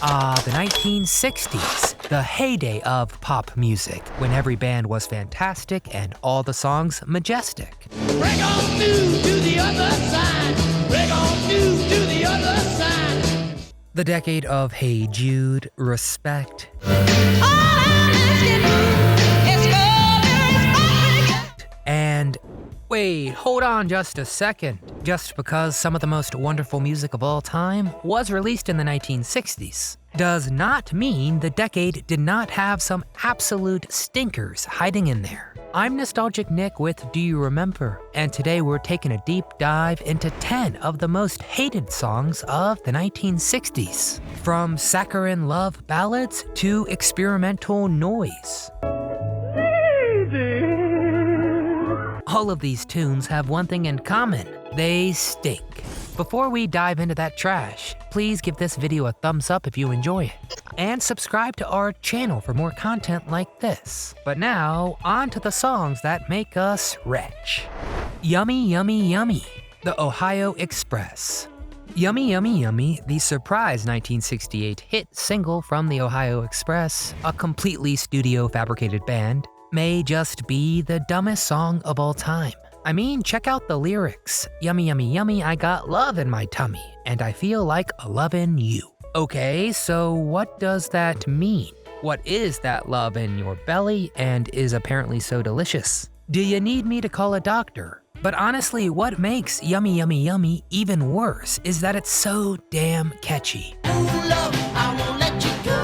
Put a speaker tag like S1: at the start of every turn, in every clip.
S1: The 1960s, the heyday of pop music, when every band was fantastic and all the songs majestic.
S2: Break on through to the other side. Break on through to the other side.
S1: The decade of Hey Jude, Respect, and wait, hold on just a second. Just because some of the most wonderful music of all time was released in the 1960s does not mean the decade did not have some absolute stinkers hiding in there. I'm Nostalgic Nick with Do You Remember? And today we're taking a deep dive into 10 of the most hated songs of the 1960s. From saccharine love ballads to experimental noise. All of these tunes have one thing in common: they stink. Before we dive into that trash, please give this video a thumbs up if you enjoy it, and subscribe to our channel for more content like this. But now, on to the songs that make us rich. Yummy Yummy Yummy, the Ohio Express. Yummy Yummy Yummy, the surprise 1968 hit single from the Ohio Express, a completely studio-fabricated band, may just be the dumbest song of all time. I mean, check out the lyrics. Yummy, yummy, yummy, I got love in my tummy, and I feel like lovin' you. Okay, so what does that mean? What is that love in your belly and is apparently so delicious? Do you need me to call a doctor? But honestly, what makes Yummy, Yummy, Yummy even worse is that it's so damn catchy.
S2: Oh, love, I won't let you go.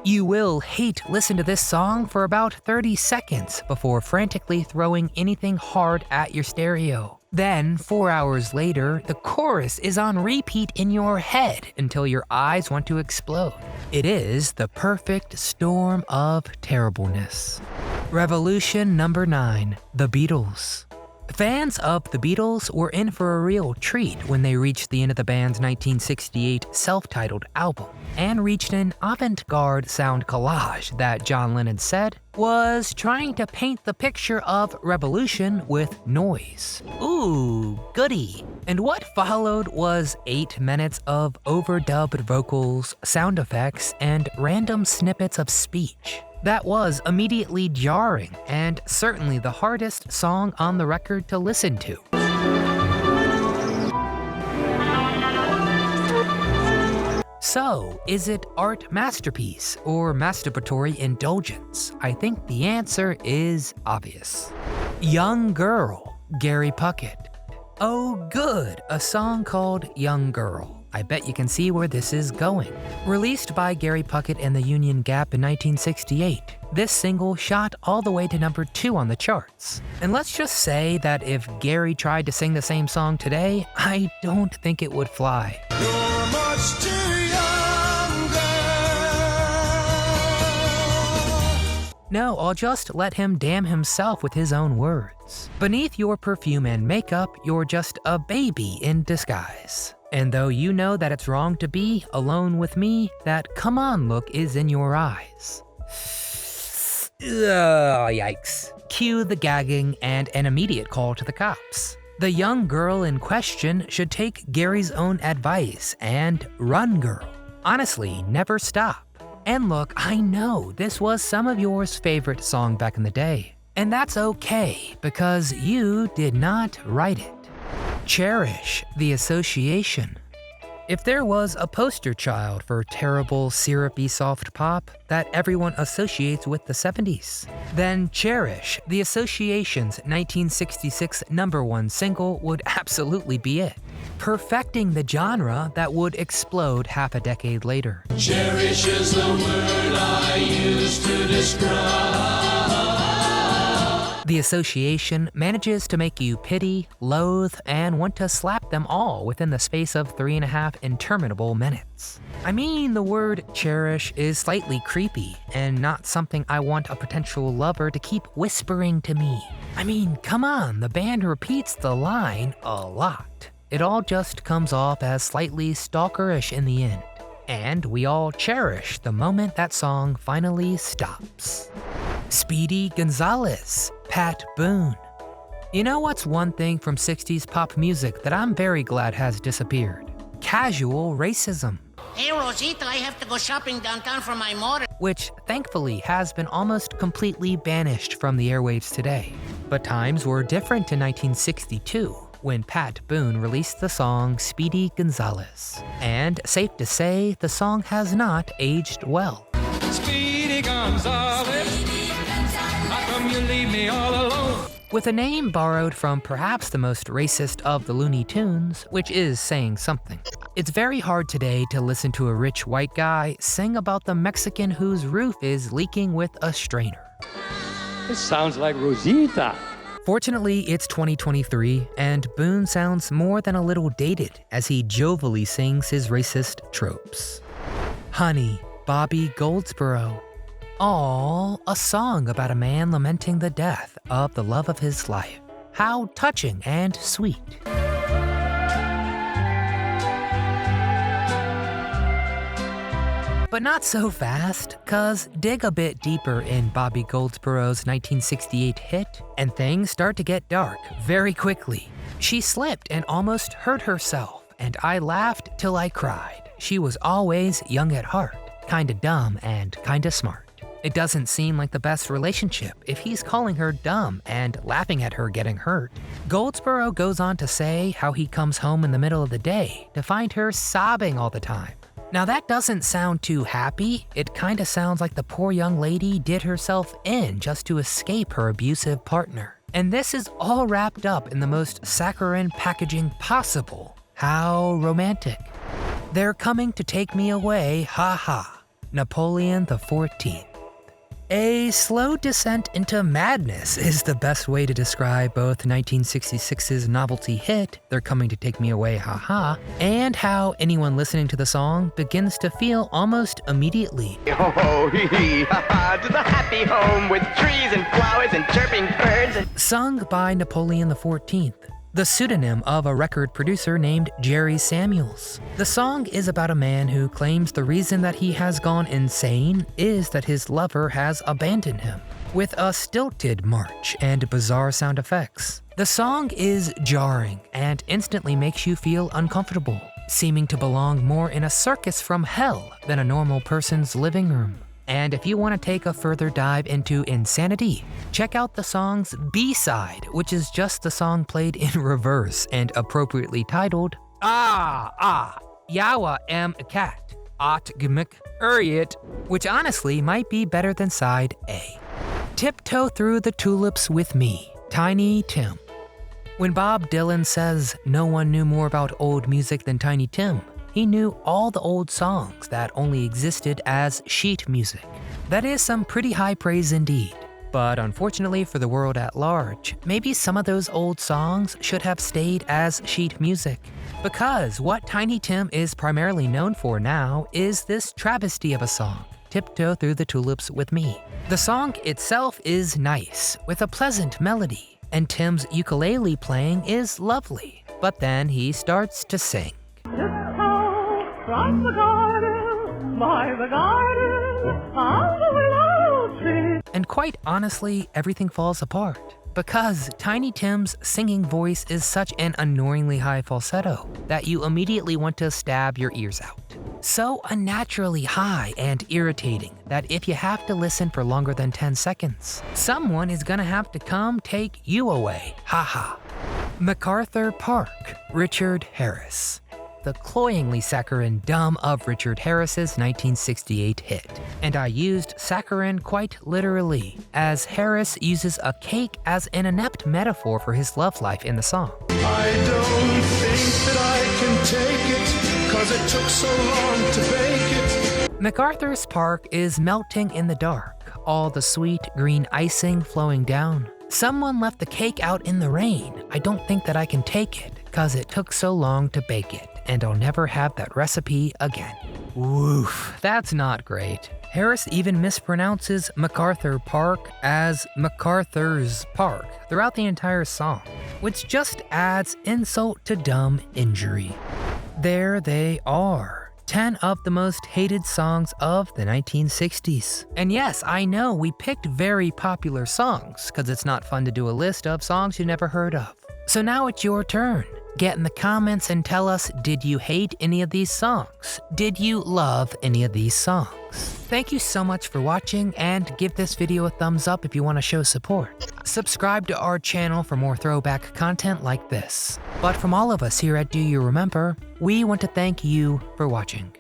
S1: You will listen to this song for about 30 seconds before frantically throwing anything hard at your stereo. Then, 4 hours later, the chorus is on repeat in your head until your eyes want to explode. It is the perfect storm of terribleness. Revolution number 9, The Beatles. Fans of the Beatles were in for a real treat when they reached the end of the band's 1968 self-titled album and reached an avant-garde sound collage that John Lennon said was trying to paint the picture of revolution with noise. Ooh, goody. And what followed was 8 minutes of overdubbed vocals, sound effects, and random snippets of speech. That was immediately jarring and certainly the hardest song on the record to listen to. So, is it art masterpiece or masturbatory indulgence? I think the answer is obvious. Young Girl, Gary Puckett. Oh good, a song called Young Girl. I bet you can see where this is going. Released by Gary Puckett and the Union Gap in 1968, this single shot all the way to number 2 on the charts. And let's just say that if Gary tried to sing the same song today, I don't think it would fly.
S2: You're much too young, girl.
S1: No, I'll just let him damn himself with his own words. Beneath your perfume and makeup, you're just a baby in disguise. And though you know that it's wrong to be alone with me, that come on look is in your eyes. Ugh, yikes. Cue the gagging and an immediate call to the cops. The young girl in question should take Gary's own advice and run, girl. Honestly, never stop. And look, I know this was some of yours favorite song back in the day. And that's okay, because you did not write it. Cherish the Association. If there was a poster child for terrible, syrupy soft pop that everyone associates with the 70s, then Cherish the Association's 1966 #1 single would absolutely be it, perfecting the genre that would explode half a decade later.
S2: Cherish is the word I use to describe.
S1: The Association manages to make you pity, loathe, and want to slap them all within the space of 3.5 interminable minutes. I mean, the word cherish is slightly creepy and not something I want a potential lover to keep whispering to me. I mean, come on, the band repeats the line a lot. It all just comes off as slightly stalkerish in the end. And we all cherish the moment that song finally stops. Speedy Gonzalez, Pat Boone. You know what's one thing from 60s pop music that I'm very glad has disappeared? casual racism,
S3: Hey, Rosita, I have to go shopping downtown for my motor.
S1: which thankfully has been almost completely banished from the airwaves today. But times were different in 1962 when Pat Boone released the song Speedy Gonzalez. And safe to say, the song has not aged well.
S2: Speedy Gonzalez, how come you leave me all alone?
S1: With a name borrowed from perhaps the most racist of the Looney Tunes, which is saying something. It's very hard today to listen to a rich white guy sing about the Mexican whose roof is leaking with a strainer.
S4: This sounds like Rosita.
S1: Fortunately, it's 2023, and Boone sounds more than a little dated as he jovially sings his racist tropes. Honey, Bobby Goldsboro. Aw, a song about a man lamenting the death of the love of his life. How touching and sweet. But not so fast, cause dig a bit deeper in Bobby Goldsboro's 1968 hit, and things start to get dark very quickly. She slipped and almost hurt herself, and I laughed till I cried. She was always young at heart, kinda dumb and kinda smart. It doesn't seem like the best relationship if he's calling her dumb and laughing at her getting hurt. Goldsboro goes on to say how he comes home in the middle of the day to find her sobbing all the time. Now that doesn't sound too happy. It kinda sounds like the poor young lady did herself in just to escape her abusive partner. And this is all wrapped up in the most saccharine packaging possible. How romantic. They're coming to take me away, ha ha. Napoleon XIV. A slow descent into madness is the best way to describe both 1966's novelty hit, They're Coming to Take Me Away, haha, and how anyone listening to the song begins to feel almost immediately.
S5: Oh, hee hee, ha ha, to the happy home with trees and flowers and chirping birds and...
S1: Sung by Napoleon XIV, the pseudonym of a record producer named Jerry Samuels. The song is about a man who claims the reason that he has gone insane is that his lover has abandoned him, with a stilted march and bizarre sound effects. The song is jarring and instantly makes you feel uncomfortable, seeming to belong more in a circus from hell than a normal person's living room. And if you want to take a further dive into insanity, check out the song's B-side, which is just the song played in reverse and appropriately titled, Yawa am a cat, Ot gimmick Uriet, which honestly might be better than side A. Tiptoe Through the Tulips with Me, Tiny Tim. When Bob Dylan says no one knew more about old music than Tiny Tim, he knew all the old songs that only existed as sheet music. That is some pretty high praise indeed. But unfortunately for the world at large, maybe some of those old songs should have stayed as sheet music. Because what Tiny Tim is primarily known for now is this travesty of a song, Tiptoe Through the Tulips with Me. The song itself is nice, with a pleasant melody, and Tim's ukulele playing is lovely. But then he starts to sing.
S6: From the garden, by the garden, of the willow tree.
S1: And quite honestly, everything falls apart. Because Tiny Tim's singing voice is such an annoyingly high falsetto that you immediately want to stab your ears out. So unnaturally high and irritating that if you have to listen for longer than 10 seconds, someone is gonna have to come take you away, haha. MacArthur Park, Richard Harris. The cloyingly saccharine dumb of Richard Harris's 1968 hit. And I used saccharine quite literally, as Harris uses a cake as an inept metaphor for his love life in the song.
S2: I don't think that I can take it, 'cause it took so long to bake it.
S1: MacArthur's Park is melting in the dark, all the sweet green icing flowing down. Someone left the cake out in the rain. I don't think that I can take it, 'cause it took so long to bake it, and I'll never have that recipe again. Woof, that's not great. Harris even mispronounces MacArthur Park as MacArthur's Park throughout the entire song, which just adds insult to dumb injury. There they are. 10 of the most hated songs of the 1960s. And yes, I know we picked very popular songs, because it's not fun to do a list of songs you never heard of. So now it's your turn. Get in the comments and tell us, did you hate any of these songs? Did you love any of these songs? Thank you so much for watching, and give this video a thumbs up if you want to show support. Subscribe to our channel for more throwback content like this. But from all of us here at Do You Remember, we want to thank you for watching.